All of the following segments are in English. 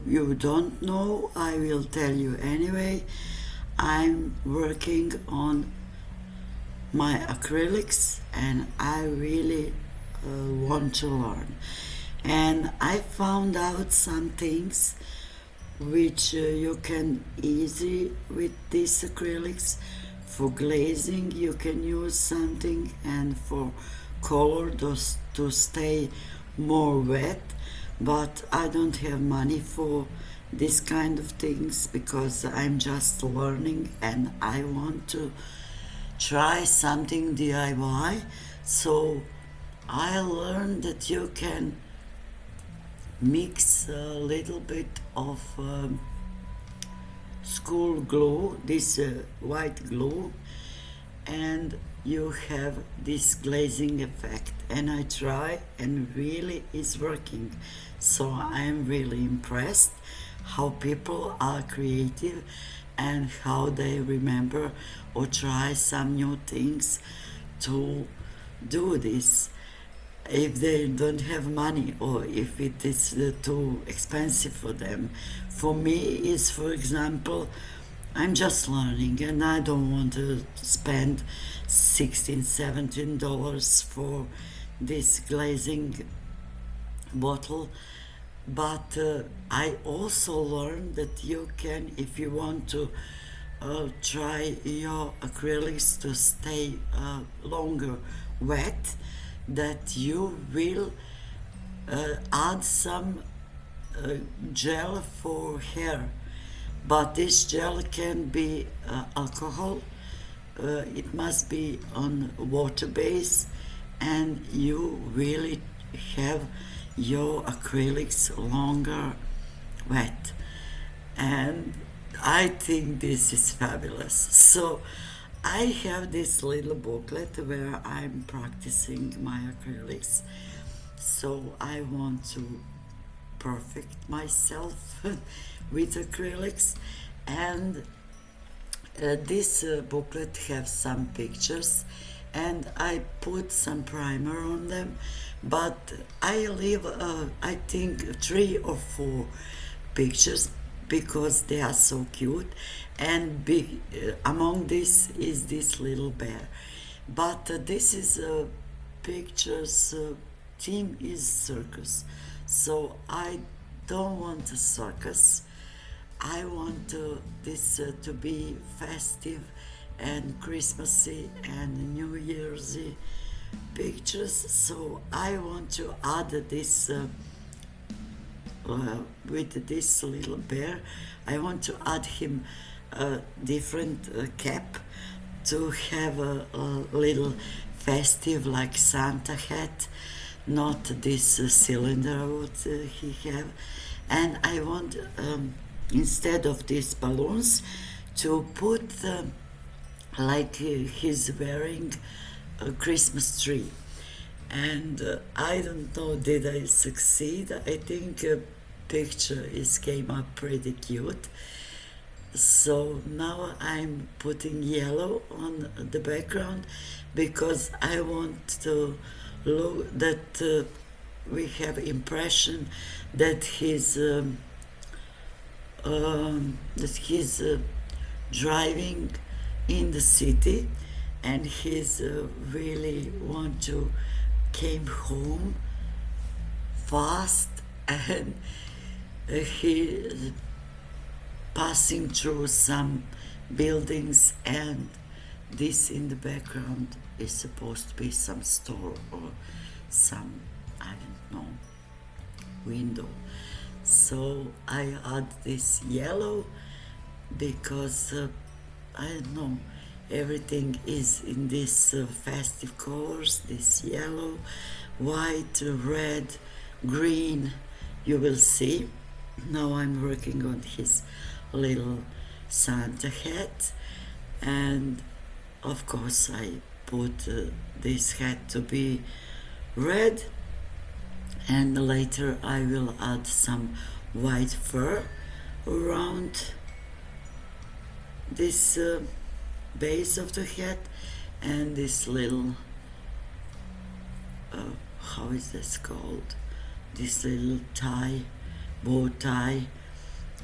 you don't know, I will tell you anyway. I'm working on my acrylics and I really want to learn. And I found out some things which you can easy with these acrylics. For glazing you can use something, and for color to stay more wet, but I don't have money for this kind of things because I'm just learning and I want to try something DIY. So I learned that you can mix a little bit of school glue, this white glue, and you have this glazing effect. And I try and really is working. So I'm really impressed how people are creative and how they remember or try some new things to do this if they don't have money or if it is too expensive for them. For me is, for example, I'm just learning and I don't want to spend $16-17 for this glazing bottle. But I also learned that you can, if you want to try your acrylics to stay longer wet, that you will add some gel for hair. But this gel can be alcohol, it must be on water base, and you really have your acrylics longer wet. And I think this is fabulous. So I have this little booklet where I'm practicing my acrylics. So I want to perfect myself with acrylics, and this booklet has some pictures and I put some primer on them, but I leave I think 3 or 4 pictures because they are so cute, and among this is this little bear. But this is pictures theme is circus, so I don't want a circus. I want this to be festive and Christmassy and New Year's pictures. So I want to add this with this little bear. I want to add him a different cap to have a little festive like Santa hat, not this cylinder what he have. And I want instead of these balloons to put like he's wearing a Christmas tree. And I don't know did I succeed. I think a picture is came up pretty cute. So now I'm putting yellow on the background because I want to look that we have impression that he's driving in the city, and he's really want to came home fast, and he passing through some buildings, and this in the background is supposed to be some store or some, I don't know, window. So I add this yellow because I don't know, everything is in this festive colors, this yellow, white, red, green, you will see. Now I'm working on his little Santa hat, and of course I put this hat to be red, and later I will add some white fur around this base of the hat, and this little how is this called, this little tie, bow tie,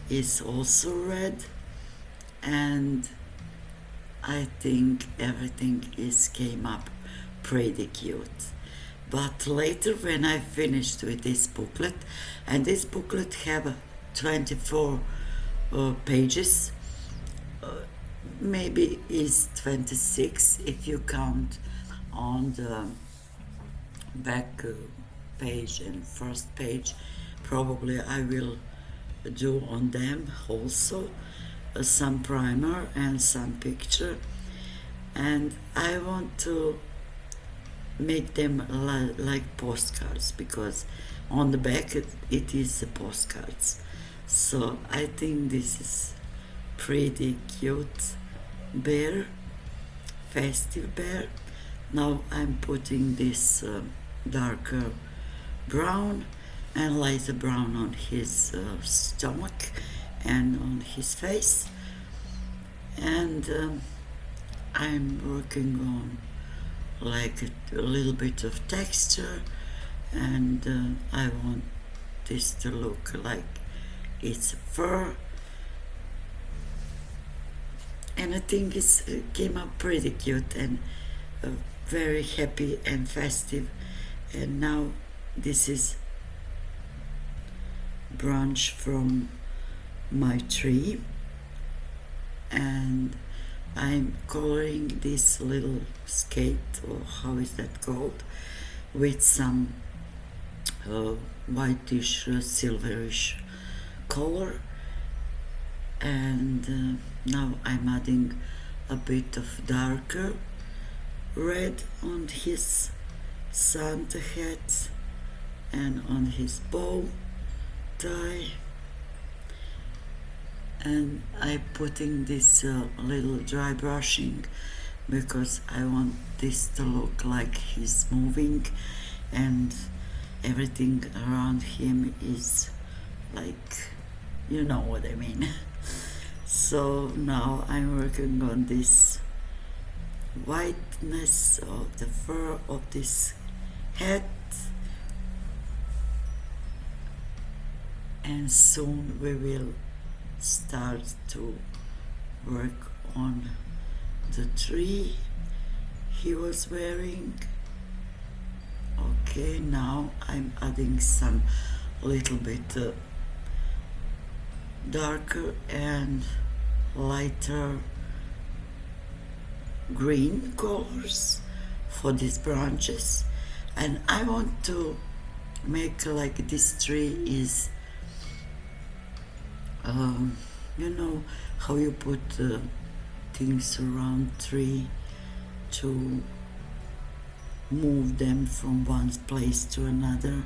is also red, and I think everything is came up pretty cute. But later when I finished with this booklet, and this booklet have 24 pages, maybe is 26 if you count on the back page and first page. Probably I will do on them also some primer and some picture, and I want to make them like postcards, because on the back it is the postcards. So I think this is pretty cute bear, festive bear. Now I'm putting this darker brown and lighter brown on his stomach and on his face, and I'm working on like a little bit of texture, and I want this to look like it's fur, and I think it came up pretty cute and very happy and festive. And now this is branch from my tree, and I'm coloring this little skate, or how is that called, with some whitish silverish color, and now I'm adding a bit of darker red on his Santa hat and on his bow tie, and I'm putting this little dry brushing because I want this to look like he's moving and everything around him is like, you know what I mean. So now I'm working on this whiteness of the fur of this hat, and soon we will start to work on the tree he was wearing. Okay, now I'm adding some little bit darker and lighter green colors for these branches, and I want to make like this tree is you know how you put things around tree to move them from one place to another,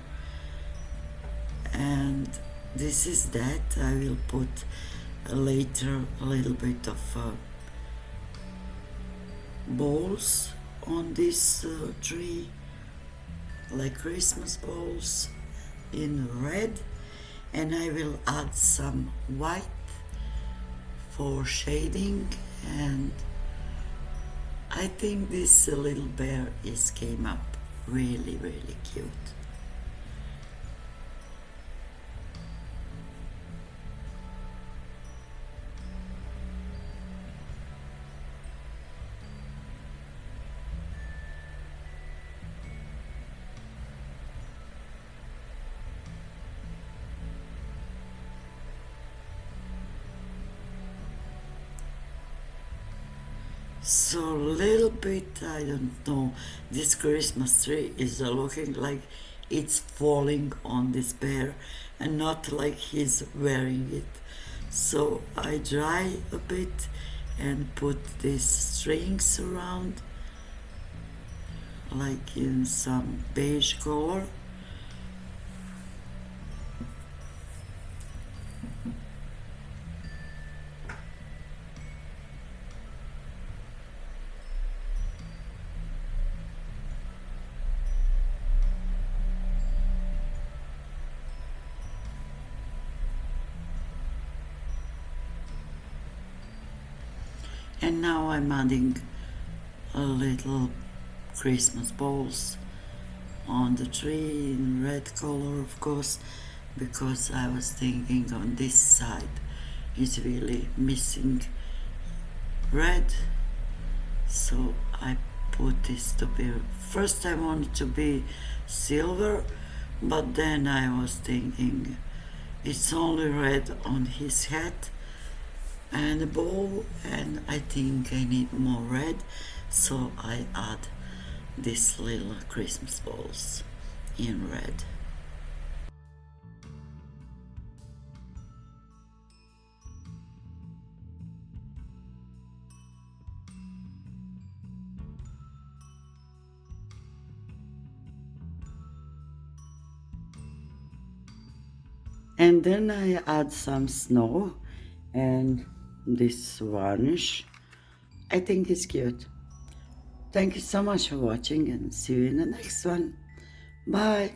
and this is that. I will put later a little bit of balls on this tree, like Christmas balls in red, and I will add some white for shading, and I think this little bear came up really cute. So little bit, I don't know, this Christmas tree is looking like it's falling on this bear and not like he's wearing it. So I dry a bit and put these strings around like in some beige color. And now I'm adding a little Christmas balls on the tree in red color, of course, because I was thinking on this side is really missing red, so I put this to be, first I wanted to be silver, but then I was thinking it's only red on his head and a bow, and I think I need more red, so I add these little Christmas balls in red. And then I add some snow and this varnish. I think it's cute. Thank you so much for watching, and see you in the next one. Bye.